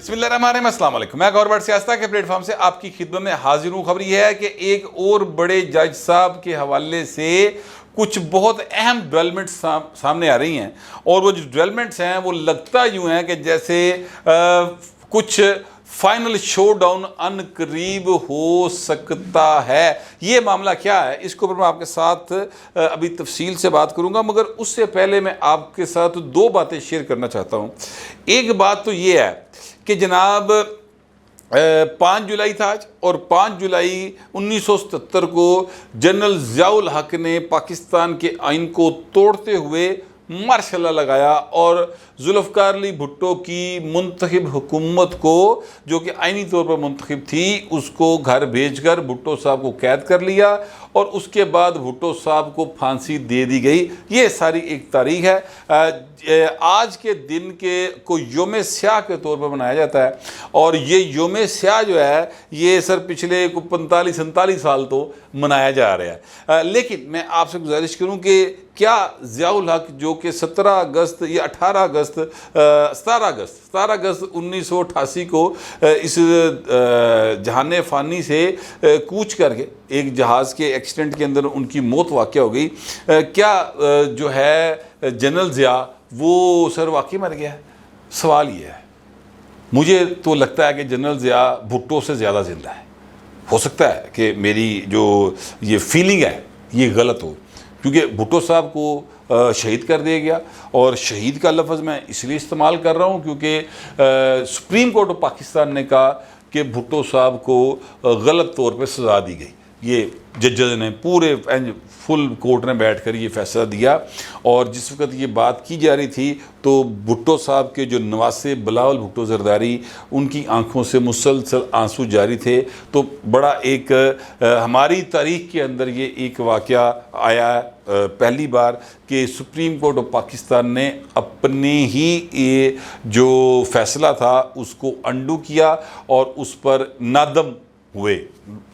बिस्मिल्लाहिर्रहमानिर्रहीम, अस्सलाम वालेकुम। मैं गौर बट सियासत के प्लेटफॉर्म से आपकी खिदमत में हाजिर हूँ। खबर यह है कि एक और बड़े जज साहब के हवाले से कुछ बहुत अहम डेवलपमेंट्स सामने आ रही हैं, और वो जो डेवलपमेंट्स हैं वो लगता यूँ हैं कि जैसे कुछ फाइनल शोडाउन अनकरीब हो सकता है। ये मामला क्या है, इसके ऊपर मैं आपके साथ अभी तफसील से बात करूंगा, मगर उससे पहले मैं आपके साथ दो बातें शेयर करना चाहता हूं। एक बात तो ये है कि जनाब 5 जुलाई था आज, और 5 जुलाई 1977 को जनरल ज़ियाउल हक ने पाकिस्तान के आइन को तोड़ते हुए मार्शल लॉ लगाया और जुल्फ़िकार अली भुट्टो की मुंतखब हुकूमत को, जो कि आइनी तौर पर मुंतखब थी, उसको घर भेजकर भुट्टो साहब को कैद कर लिया, और उसके बाद भुट्टो साहब को फांसी दे दी गई। ये सारी एक तारीख है। आज के दिन के को योम स्याह के तौर पर मनाया जाता है, और ये योम स्याह जो है ये सर पिछले 45-47 साल तो मनाया जा रहा है। लेकिन मैं आपसे गुजारिश करूं कि क्या ज़ियाउल हक, जो कि 17 अगस्त या 17 अगस्त 1988 को इस जहाने फ़ानी से कूच करके एक जहाज़ के एक्सीडेंट के अंदर उनकी मौत वाक़या हो गई, क्या जो है जनरल ज़िया वो सर वाकई मर गया? सवाल ये है। मुझे तो लगता है कि जनरल ज़िया भुट्टो से ज़्यादा ज़िंदा है। हो सकता है कि मेरी जो ये फीलिंग है ये गलत हो, क्योंकि भुट्टो साहब को शहीद कर दिया गया, और शहीद का लफ्ज़ मैं इसलिए इस्तेमाल कर रहा हूँ क्योंकि सुप्रीम कोर्ट ऑफ पाकिस्तान ने कहा कि भुट्टो साहब को गलत तौर पे सज़ा दी गई। ये जजेस ने पूरे फुल कोर्ट ने बैठकर ये फैसला दिया, और जिस वक्त ये बात की जा रही थी तो भुट्टो साहब के जो नवासे बिलावल भुट्टो ज़रदारी, उनकी आंखों से मुसलसल आंसू जारी थे। तो बड़ा एक हमारी तारीख के अंदर ये एक वाक़या आया है पहली बार कि सुप्रीम कोर्ट ऑफ पाकिस्तान ने अपने ही ये जो फैसला था उसको अंडू किया और उस पर नादम हुए।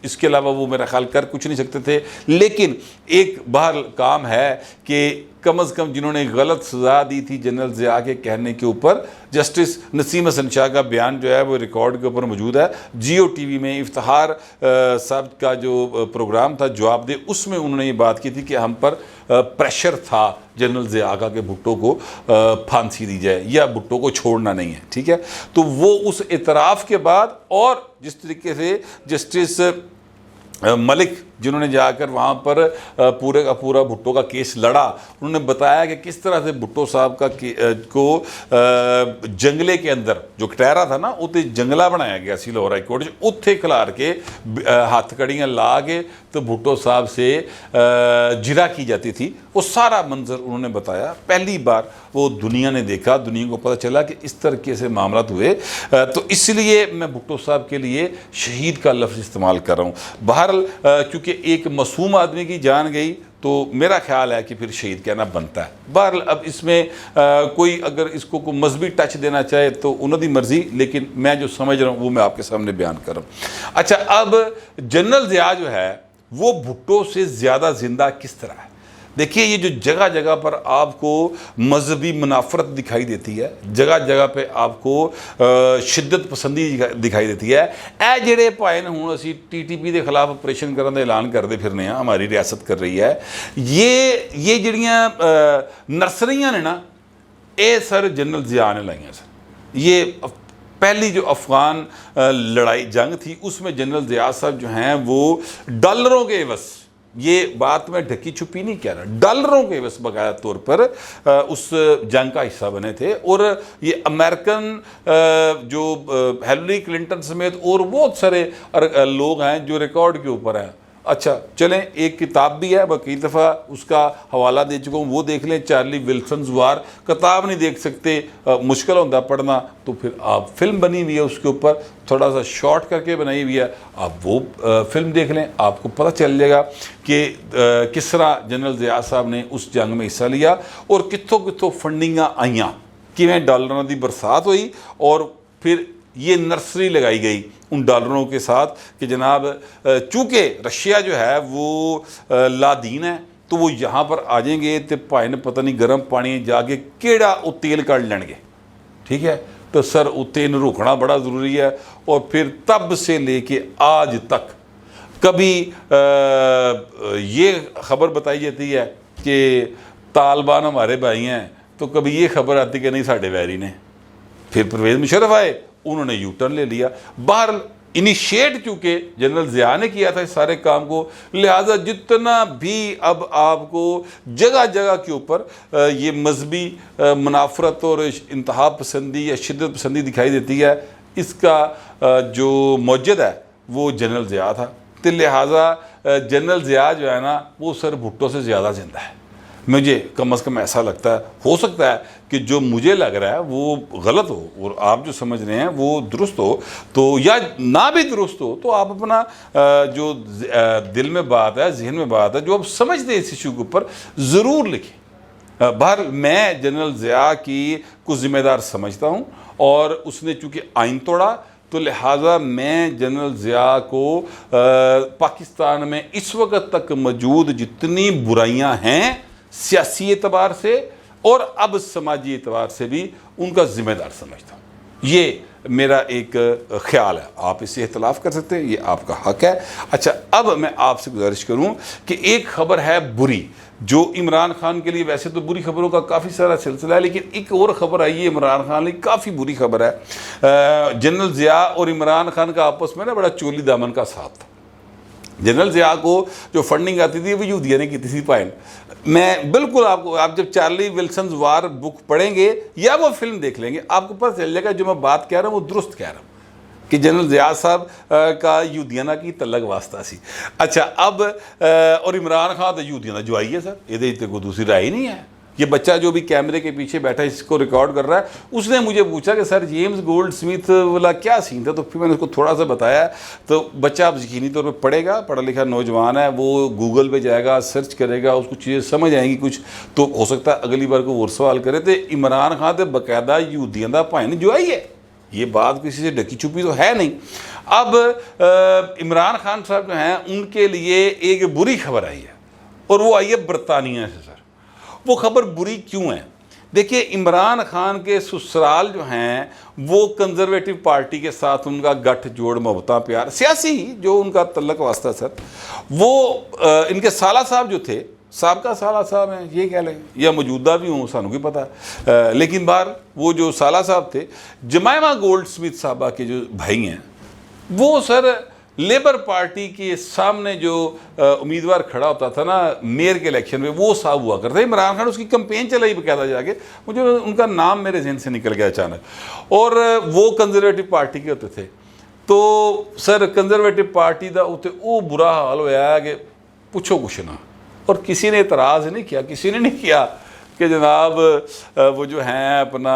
इसके अलावा वो मेरा ख्याल कर कुछ नहीं सकते थे। लेकिन एक बार काम है कि कम अज़ कम जिन्होंने गलत सज़ा दी थी जनरल ज़िया के कहने के ऊपर, जस्टिस नसीम हसन शाह का बयान जो है वो रिकॉर्ड के ऊपर मौजूद है। जियो टीवी में इफ्तिखार साहब का जो प्रोग्राम था जवाब दे, उसमें उन्होंने ये बात की थी कि हम पर प्रेशर था जनरल ज़िया का कि भुट्टो को फांसी दी जाए या भुट्टो को छोड़ना नहीं है, ठीक है। तो वो उस इतराफ़ के बाद, और जिस तरीके से जस्टिस मलिक जिन्होंने जाकर वहाँ पर पूरे का पूरा भुट्टो का केस लड़ा, उन्होंने बताया कि किस तरह से भुट्टो साहब को जंगले के अंदर जो कटहरा था ना, उत्ते जंगला बनाया गया सी लाहौर हाई कोर्ट, उत्थे खिलार के हथकड़ियाँ ला के तो भुट्टो साहब से जिरा की जाती थी। वो सारा मंजर उन्होंने बताया। पहली बार वो दुनिया ने देखा, दुनिया को पता चला कि इस तरीके से मामला हुए। तो इसलिए मैं भुट्टो साहब के लिए शहीद का लफ्ज़ इस्तेमाल कर रहा हूँ। बहरहाल क्योंकि एक मासूम आदमी की जान गई तो मेरा ख्याल है कि फिर शहीद कहना बनता है। बहरहाल अब इसमें कोई अगर इसको कोई मजहबी टच देना चाहे तो उन्होंने मर्जी, लेकिन मैं जो समझ रहा हूँ वो मैं आपके सामने बयान कर रहा हूँ। अच्छा, अब जनरल ज़िया जो है वो भुट्टो से ज़्यादा ज़िंदा किस तरह है? देखिए, ये जो जगह जगह पर आपको मजहबी मुनाफरत दिखाई देती है, जगह जगह पे आपको शिद्दत पसंदी दिखाई देती है। ए जेड़े भाई ने हुण असीं TTP के खिलाफ ऑपरेशन करने का ऐलान करते फिरने, हमारी रियासत कर रही है, ये जड़ियाँ नर्सरियाँ ने ना, ये सर जनरल ज़िया ने लाइया सर। ये पहली जो अफ़गान लड़ाई जंग थी उसमें जनरल ज़िया साहब जो हैं वो डॉलरों के बस, ये बात मैं ढकी छुपी नहीं कह रहा, डॉलरों के बस बकाया तौर पर उस जंग का हिस्सा बने थे। और ये अमेरिकन जो हिलरी क्लिंटन समेत और बहुत सारे लोग हैं जो रिकॉर्ड के ऊपर हैं। अच्छा चलें, एक किताब भी है, मैं कई दफ़ा उसका हवाला दे चुका हूँ, वो देख लें, चार्ली विल्सन्स वार। किताब नहीं देख सकते, मुश्किल होता पढ़ना, तो फिर आप फिल्म बनी हुई है उसके ऊपर, थोड़ा सा शॉर्ट करके बनाई हुई है, आप वो फिल्म देख लें, आपको पता चल जाएगा कि किस तरह जनरल ज़िया साहब ने उस जंग में हिस्सा लिया और कितों कितों फंडिंगां आईयां, किवें डॉलरां दी बरसात हुई, और फिर ये नर्सरी लगाई गई उन डॉलरों के साथ कि जनाब चूँकि रशिया जो है वो लादीन है, तो वो यहाँ पर आ जाएंगे तो भाई ने पता नहीं गर्म पानी जाके केड़ा वो तेल कढ़ लेंगे, ठीक है। तो सर उत्ते इन रोकना बड़ा ज़रूरी है। और फिर तब से लेके आज तक कभी ये ख़बर बताई जाती है कि तालिबान हमारे भाई हैं, तो कभी ये खबर आती कि नहीं साढ़े वैरी ने। फिर परवेज़ मुशर्रफ आए, उन्होंने यू टर्न ले लिया। बाहर इनिशिएट चूँकि जनरल ज़िया ने किया था इस सारे काम को, लिहाजा जितना भी अब आपको जगह जगह के ऊपर ये मजहबी मुनाफरत और इंतहा पसंदी या शिद्दत पसंदी दिखाई देती है, इसका जो मौजद है वो जनरल ज़िया था। तो लिहाजा जनरल ज़िया जो है ना वो सर भुट्टो से ज़्यादा जिंदा है। मुझे कम अज़ कम ऐसा लगता है। हो सकता है कि जो मुझे लग रहा है वो गलत हो और आप जो समझ रहे हैं वो दुरुस्त हो, तो या ना भी दुरुस्त हो, तो आप अपना जो दिल में बात है, जहन में बात है, जो आप समझते हैं इस इशू के ऊपर ज़रूर लिखें। बहर मैं जनरल ज़िया की कुछ ज़िम्मेदार समझता हूँ और उसने चूँकि आइन तोड़ा, तो लिहाजा मैं जनरल ज़िया को पाकिस्तान में इस वक्त तक मौजूद जितनी बुराइयाँ हैं सियासी एतबार से और अब समाजी एतबार से भी उनका ज़िम्मेदार समझता हूँ। ये मेरा एक ख्याल है, आप इससे इख्तलाफ कर सकते हैं, ये आपका हक है। अच्छा, अब मैं आपसे गुजारिश करूँ कि एक ख़बर है बुरी, जो इमरान खान के लिए, वैसे तो बुरी खबरों का काफ़ी सारा सिलसिला है, लेकिन एक और ख़बर आई है इमरान खान की, काफ़ी बुरी खबर है। जनरल ज़िया और इमरान खान का आपस में ना बड़ा चोली दामन का साथ था। जनरल ज़िया को जो फंडिंग आती थी वो यूदिया ने की थी पाइन। मैं बिल्कुल आपको, आप जब चार्ली विल्सन वार बुक पढ़ेंगे या वो फिल्म देख लेंगे, आपको पता चल जाएगा जो मैं बात कह रहा हूँ वो दुरुस्त कह रहा हूँ कि जनरल ज़िया साहब का यूदियाना की तलक वास्ता सी। अच्छा, अब और इमरान खान तो यूदियाना जो आई है सर, ये कोई दूसरी राय ही नहीं है। ये बच्चा जो भी कैमरे के पीछे बैठा है, इसको रिकॉर्ड कर रहा है, उसने मुझे पूछा कि सर जेम्स गोल्ड स्मिथ वाला क्या सीन था, तो फिर मैंने उसको थोड़ा सा बताया। तो बच्चा अब यकीनी तौर पर पढ़ेगा, पढ़ा लिखा नौजवान है, वो गूगल पे जाएगा, सर्च करेगा, उसको चीज़ें समझ आएंगी कुछ, तो हो सकता है अगली बार को वो सवाल करे। तो इमरान खान तो बाकायदा यूदियां दा भाइन जो आई है, ये बात किसी से ढकी छुपी तो है नहीं। अब इमरान खान साहब जो हैं उनके लिए एक बुरी खबर आई है और वो आई है बरतानिया से। सर वो खबर बुरी क्यों है? देखिए, इमरान खान के ससुराल जो हैं वो कंजर्वेटिव पार्टी के साथ उनका गठजोड़, मोहब्बत, प्यार, सियासी जो उनका तल्लक वास्ता सर, वो इनके साला साहब जो थे, साबका साला साहब हैं ये कह लें, या मौजूदा भी हों, सानू की पता है, लेकिन बाहर वो जो साला साहब थे, जमायमा गोल्ड स्मिथ साहबा के जो भाई हैं, वो सर लेबर पार्टी के सामने जो उम्मीदवार खड़ा होता था ना मेयर के इलेक्शन में, वो साहब हुआ करते। इमरान खान उसकी कैंपेन चलाई बकायदा जाके, मुझे उनका नाम मेरे जहन से निकल गया अचानक, और वो कंजर्वेटिव पार्टी के होते थे। तो सर कंजर्वेटिव पार्टी का उत्ते वो बुरा हाल होया है कि पूछो कुछ ना, और किसी ने इतराज़ नहीं किया, किसी ने नहीं किया कि जनाब वो जो हैं अपना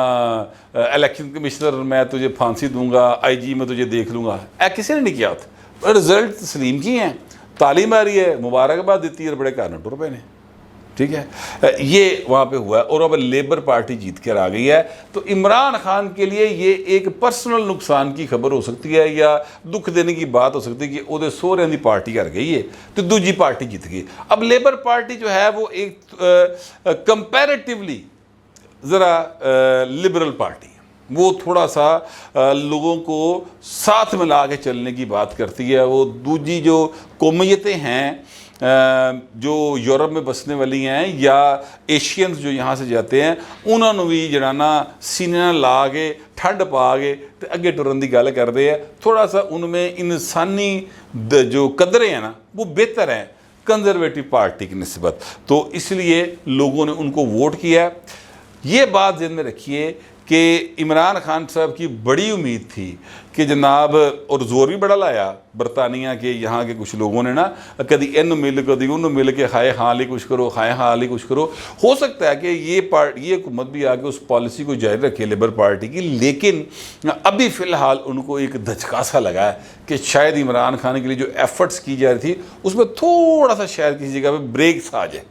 इलेक्शन कमिश्नर मैं तुझे फांसी दूंगा, IG मैं तुझे देख लूँगा, किसी ने नहीं किया। रिजल्ट तस्लीम की हैं, तालीम आ रही है, मुबारकबाद देती है, बड़े कानून रुपए ने, ठीक है, ये वहाँ पे हुआ है। और अब लेबर पार्टी जीत कर आ गई है, तो इमरान खान के लिए ये एक पर्सनल नुकसान की खबर हो सकती है या दुख देने की बात हो सकती है कि उहदे सोहरे की पार्टी हार गई है तो दूजी पार्टी जीत गई। अब लेबर पार्टी जो है वो एक कंपैरेटिवली ज़रा लिबरल पार्टी, वो थोड़ा सा लोगों को साथ मिला के चलने की बात करती है। वो दूजी जो कौमियतें हैं जो यूरोप में बसने वाली हैं या एशियंस जो यहाँ से जाते हैं, उन्होंने भी जनाना सीने ला के ठंड पा के तो अगे टुरन की गल करते हैं। थोड़ा सा उनमें इंसानी जो कदरें हैं ना वो बेहतर हैं कंजर्वेटिव पार्टी की निस्बत, तो इसलिए लोगों ने उनको वोट किया। ये बात ध्यान में रखिए कि इमरान खान साहब की बड़ी उम्मीद थी कि जनाब, और जोर भी बड़ा लाया बरतानिया के यहाँ के कुछ लोगों ने ना, कभी इन मिल कभी उन मिल के खाए हाल ही कुछ करो, खाए हाल ही कुछ करो। हो सकता है कि ये हुकूमत भी आके उस पॉलिसी को जारी रखे लेबर पार्टी की, लेकिन अभी फ़िलहाल उनको एक धचका सा लगा है कि शायद इमरान खान के लिए जो एफ़र्ट्स की जा रही थी उसमें थोड़ा सा शायद किसी जगह पर ब्रेक्स आ जाए,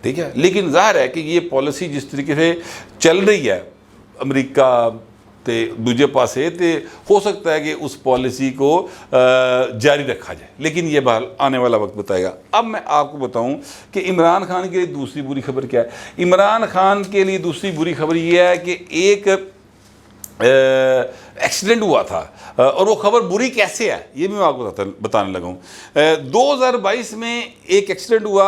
ठीक है। लेकिन ज़ाहिर है कि ये पॉलिसी जिस तरीके से चल रही है अमेरिका ते दूजे पासे, तो हो सकता है कि उस पॉलिसी को जारी रखा जाए, लेकिन ये बात आने वाला वक्त बताएगा। अब मैं आपको बताऊं कि इमरान खान के लिए दूसरी बुरी खबर क्या है। इमरान खान के लिए दूसरी बुरी खबर ये है कि एक एक्सीडेंट हुआ था। और वो खबर बुरी कैसे है ये भी मैं आपको बताने लगा हूँ। 2022 में एक एक्सीडेंट हुआ,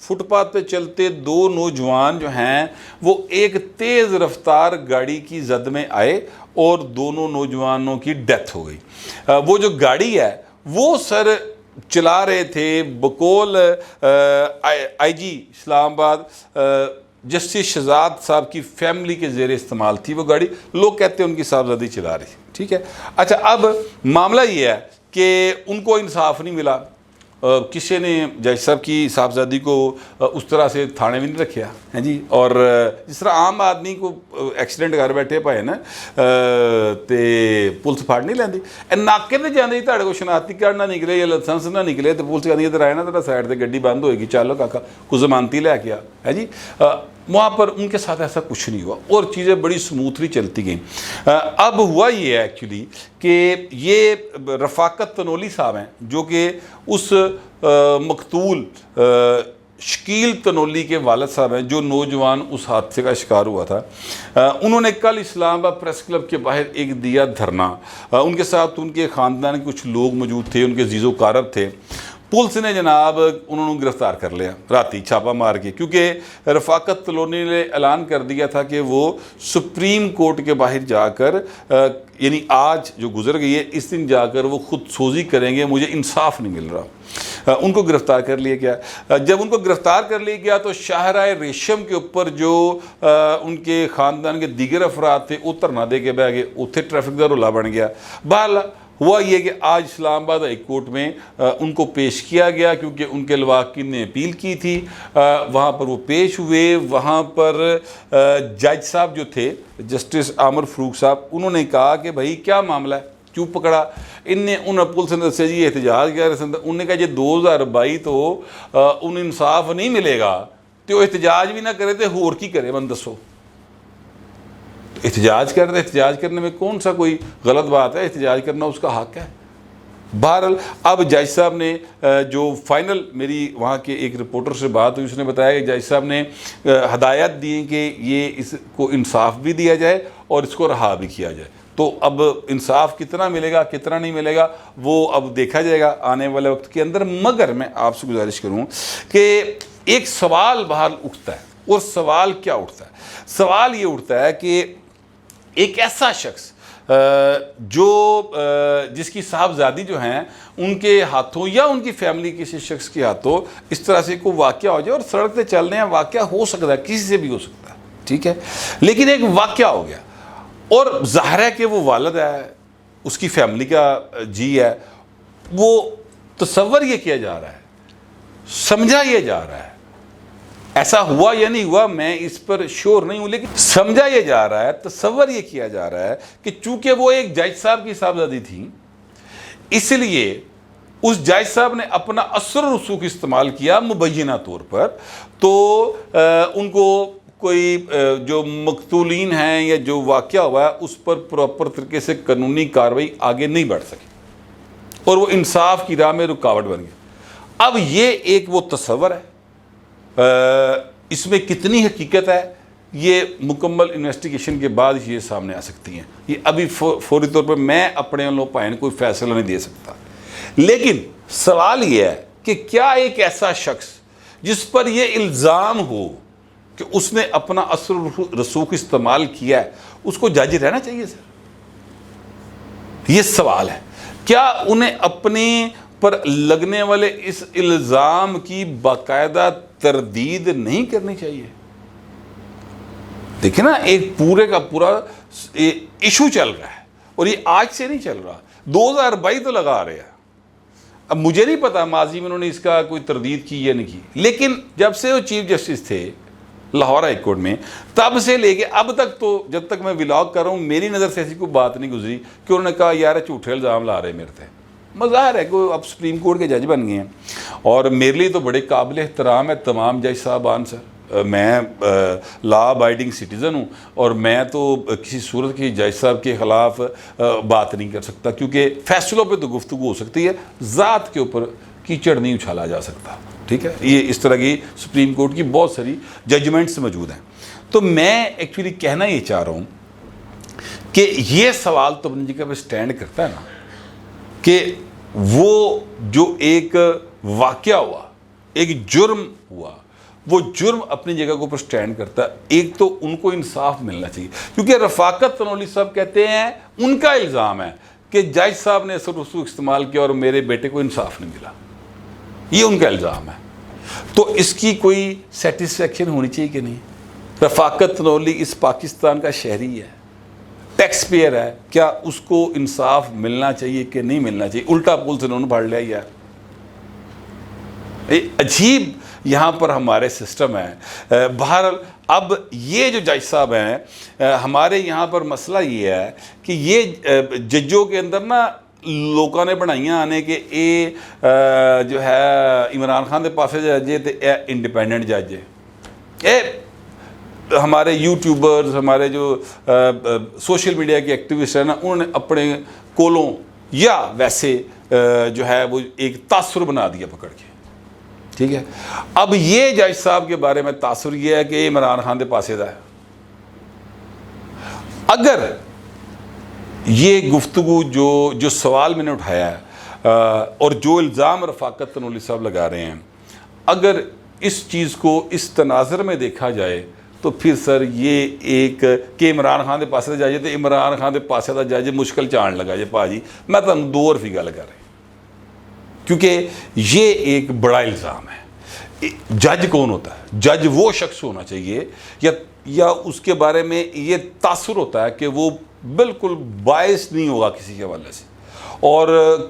फुटपाथ पे चलते दो नौजवान जो हैं वो एक तेज़ रफ्तार गाड़ी की जद में आए और दोनों नौजवानों की डेथ हो गई। वो जो गाड़ी है वो सर चला रहे थे बकौल आईजी इस्लामाबाद जस्टिस शहजाद साहब की फैमिली के ज़ेर इस्तेमाल थी वो गाड़ी। लोग कहते हैं उनकी साहबजादी चला रही, ठीक है। अच्छा, अब मामला ये है कि उनको इंसाफ नहीं मिला। किसी ने जज साहब की साहबजादी को उस तरह से थाने भी नहीं रखा है जी। और जिस तरह आम आदमी को एक्सीडेंट कर बैठे पाए ना तो पुलिस फड़ नहीं लैंदी। नाके ते जांदे तुहाडे कोल शनाख्ती कार्ड ना निकले या लाइसेंस ना निकले तो पुलिस कहती इधर आए ना तेरा साइड से गड्डी बंद होएगी, चलो काका कुछ जमानती लैके आ, है जी। वहाँ पर उनके साथ ऐसा कुछ नहीं हुआ और चीज़ें बड़ी स्मूथली चलती गई। अब हुआ ये है एक्चुअली कि ये रफ़ाकत तनोली साहब हैं जो कि उस मकतूल शकील तनोली के वालिद साहब हैं जो नौजवान उस हादसे का शिकार हुआ था। उन्होंने कल इस्लामाबाद प्रेस क्लब के बाहर एक दिया धरना। उनके साथ उनके ख़ानदान के कुछ लोग मौजूद थे, उनके जीज़ो कारब थे। पुलिस ने जनाब उन्होंने गिरफ़्तार कर लिया राती छापा मार के, क्योंकि रफ़ाकत तलोनी ने ऐलान कर दिया था कि वो सुप्रीम कोर्ट के बाहर जाकर यानी आज जो गुजर गई है इस दिन जाकर वो खुद सोजी करेंगे, मुझे इंसाफ नहीं मिल रहा। उनको गिरफ़्तार कर लिया गया। जब उनको गिरफ़्तार कर लिया गया तो शाहराह रेशम के ऊपर जो उनके ख़ानदान के दीगर अफराद थे वो धरना दे के बह गए, उत्थे ट्रैफिक का रुला बन गया। बहरहाल हुआ ये कि आज इस्लामाबाद हाई कोर्ट में उनको पेश किया गया क्योंकि उनके लवाकिन ने अपील की थी। वहाँ पर वो पेश हुए। वहाँ पर जज साहब जो थे जस्टिस आमिर फ़ारूक साहब, उन्होंने कहा कि भाई क्या मामला है, क्यों पकड़ा इनने। उन्हें पुलिस ने दस्या जी एहतजाज किया। उन्होंने कहा जी 2022 तो उन्हें इंसाफ नहीं मिलेगा तो वो एहतजाज भी ना करे तो होर की करे, मन दसो। एहतजाज कर रहे, एहतजाज करने में कौन सा कोई गलत बात है, एहतजाज करना उसका हक है। बहरहाल अब जज साहब ने जो फाइनल मेरी वहाँ के एक रिपोर्टर से बात हुई उसने बताया कि जज साहब ने हदायत दी कि ये इसको इंसाफ भी दिया जाए और इसको रहा भी किया जाए। तो अब इंसाफ कितना मिलेगा कितना नहीं मिलेगा वो अब देखा जाएगा आने वाले वक्त के अंदर। मगर मैं आपसे गुजारिश करूँ कि एक सवाल बाहर उठता है, और सवाल क्या उठता है? सवाल ये उठता है कि एक ऐसा शख्स जो जिसकी साहबजादी जो हैं उनके हाथों या उनकी फैमिली किसी शख्स के हाथों इस तरह से कोई वाक़या हो जाए, और सड़क पे चल रहे हैं, वाक़या हो सकता है किसी से भी हो सकता है, ठीक है, लेकिन एक वाक़या हो गया और ज़ाहिर है कि वो वालिद है, उसकी फैमिली का जी है, वो तसव्वुर ये किया जा रहा है, समझा ये जा रहा है, ऐसा हुआ या नहीं हुआ मैं इस पर श्योर नहीं हूं, लेकिन समझा ये जा रहा है, तसव्वुर ये किया जा रहा है कि चूंकि वो एक जज साहब की साहबजादी थी इसलिए उस जज साहब ने अपना असर रसूख इस्तेमाल किया मुबैना तौर पर, तो उनको कोई जो मकतूलीन हैं या जो वाक़या हुआ है उस पर प्रॉपर तरीके से कानूनी कार्रवाई आगे नहीं बढ़ सकी और वो इंसाफ की राह में रुकावट बन गई। अब ये एक वो तसव्वुर है, इसमें कितनी हकीकत है ये मुकम्मल इन्वेस्टिगेशन के बाद ये सामने आ सकती हैं। ये अभी फौरी तौर पर मैं अपने वालों पाइन कोई फैसला नहीं दे सकता, लेकिन सवाल ये है कि क्या एक ऐसा शख्स जिस पर यह इल्ज़ाम हो कि उसने अपना असर रसूख इस्तेमाल किया है उसको जज रहना चाहिए सर? ये सवाल है। क्या उन्हें अपने पर लगने वाले इस इल्ज़ाम की बाकायदा तरदीद नहीं करनी चाहिए? देखिए ना, एक पूरे का पूरा इशू चल रहा है और ये आज से नहीं चल रहा, 2022 तो लगा रहे हैं। अब मुझे नहीं पता माजी में उन्होंने इसका कोई तरदीद की या नहीं की, लेकिन जब से वो चीफ जस्टिस थे लाहौर हाई कोर्ट में तब से लेके अब तक, तो जब तक मैं व्लॉग कर रहा हूँ मेरी नज़र से ऐसी कोई बात नहीं गुजरी कि उन्होंने कहा यार झूठे इल्ज़ाम ला रहे मेरे थे। मज़ाहिर है कि अब सुप्रीम कोर्ट के जज बन गए हैं और मेरे लिए तो बड़े काबिल एहतराम है तमाम जज साहबान सर। मैं लॉ अबाइडिंग सिटीज़न हूँ और मैं तो किसी सूरत की जज साहब के ख़िलाफ़ बात नहीं कर सकता, क्योंकि फ़ैसलों पे तो गुफ्तगू हो सकती है, ज़ात के ऊपर कीचड़ नहीं उछाला जा सकता, ठीक है। ये इस तरह की सुप्रीम कोर्ट की बहुत सारी जजमेंट्स मौजूद हैं। तो मैं एक्चुअली कहना ये चाह रहा हूँ कि ये सवाल तो अपनी जगह पे स्टैंड करता है ना कि वो जो एक वाकया हुआ, एक जुर्म हुआ, वो जुर्म अपनी जगह के ऊपर स्टैंड करता है। एक तो उनको इंसाफ मिलना चाहिए, क्योंकि रफाकत तनोली साहब कहते हैं, उनका इल्ज़ाम है कि जज साहब ने असर रसूख इस्तेमाल किया और मेरे बेटे को इंसाफ नहीं मिला, ये उनका इल्ज़ाम है। तो इसकी कोई सेटिस्फेक्शन होनी चाहिए कि नहीं? रफाकत तनोली इस पाकिस्तान का शहरी है, टैक्स पेयर है, क्या उसको इंसाफ मिलना चाहिए कि नहीं मिलना चाहिए? उल्टा पुल से उन्होंने फाड़ लिया यार। अजीब यहाँ पर हमारे सिस्टम है। बहरहाल अब ये जो जज साहब हैं, हमारे यहाँ पर मसला ये है कि ये जजों के अंदर ना लोगों ने बनाइयां आने के ये जो है इमरान खान के पास जज है तो इंडिपेंडेंट जज है। हमारे यूट्यूबर्स, हमारे जो सोशल मीडिया के एक्टिविस्ट हैं ना, उन्होंने अपने कोलों या वैसे जो है वो एक तासुर बना दिया पकड़ के, ठीक है। अब ये जज साहब के बारे में तासुर ये है कि इमरान खान के पासे दा है। अगर ये गुफ्तगू जो सवाल मैंने उठाया है और जो इल्ज़ाम रफाकत तनोली साहब लगा रहे हैं, अगर इस चीज़ को इस तनाज़र में देखा जाए तो फिर सर ये एक कि इमरान खान के पासे दा जज तो इमरान खान के पासे दा जज मुश्किल चाण लगा जे भाजी, मैं तुहानू दो हरफी गल कर रहा, क्योंकि ये एक बड़ा इल्ज़ाम है। जज कौन होता है? जज वो शख्स होना चाहिए या उसके बारे में ये तासुर होता है कि वो बिल्कुल बायस नहीं होगा किसी के हवाले से और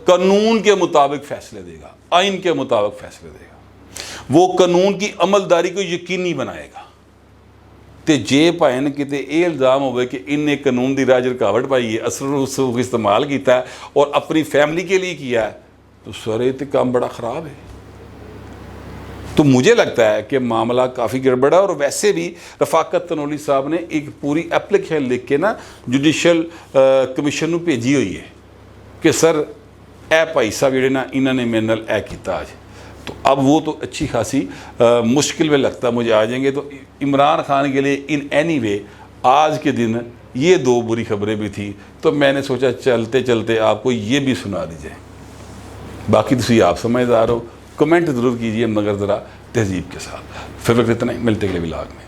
कानून के मुताबिक फ़ैसले देगा, आइन के मुताबिक फ़ैसले देगा, वो कानून की अमलदारी को यकीनी बनाएगा। तो जे भाई ने किते ये इल्ज़ाम हो कि इन्हें कानून की राज रुकावट पाई है, असर रसूख इस्तेमाल किया है और अपनी फैमिली के लिए किया है, तो सर ये तो काम बड़ा ख़राब है। तो मुझे लगता है कि मामला काफ़ी गड़बड़ा है। और वैसे भी रफाकत तनोली साहब ने एक पूरी एप्लीकेशन लिख के ना जुडिशल कमीशन को भेजी हुई है कि सर ए भाई साहब जेडे ना इन्होंने मेरे नाल ए किया आज। तो अब वो तो अच्छी खासी मुश्किल में लगता मुझे आ जाएंगे। तो इमरान खान के लिए इन एनी वे आज के दिन ये दो बुरी खबरें भी थी, तो मैंने सोचा चलते चलते आपको ये भी सुना दीजिए। बाकी तुम आप समझदार हो, कमेंट ज़रूर कीजिए मगर ज़रा तहजीब के साथ। फिर वक्त इतना ही, मिलते अगले व्लॉग में।